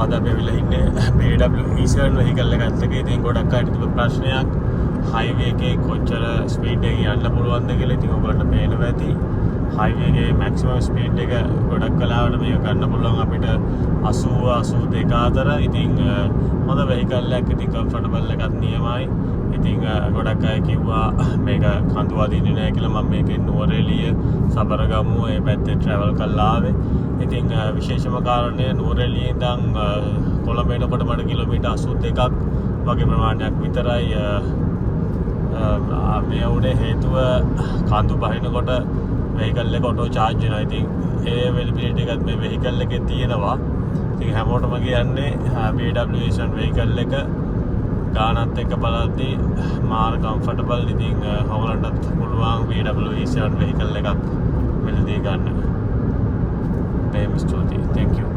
අද අපි ඇවිල්ලා ඉන්නේ BMW E7 vehicle එකත් එක්ක. ඉතින් ගොඩක් අයට තිබ්බ ප්‍රශ්නයක් highway එකේ කොච්චර ස්පීඩ් එකකින් යන්න පුළුවන්ද කියලා. ඉතින් ඔයගොල්ලන්ට පේනවා ඇති highway එකේ maximum speed එක ගොඩක් කලාවට මේක ගන්න පුළුවන් අපිට 80 82 අතර. ඉතින් හොඳ vehicle එකක්. ඉතින් comfortable එකක් නියමයි. ඉතින් ගොඩක් අය කිව්වා මේක කඳු අදින්නේ නැහැ කියලා. මම මේකේ නුවරඑළිය සබරගමු ඒ පැත්තේ travel කරලා ආවේ. ඉතින් විශේෂම කාරණය නුවරඑළියේ ඉඳන් කොළඹ එනකොට මට කිලෝමීටර් 82ක් වගේ ප්‍රමාණයක් විතරයි මේ උනේ හේතුව කඳු බහිනකොට vehicle එක auto charge වෙනවා. ඉතින් ඒ availability එකත් මේ vehicle එකේ තියෙනවා. ඉතින් හැමෝටම කියන්නේ BMW E7 vehicle එක ගානත් එක්ක බලද්දී මාර comfortable. ඉතින් ඔයගලන්ටත් පුළුවන් BMW E7 vehicle එකක් මෙලදී ගන්න. Thank you.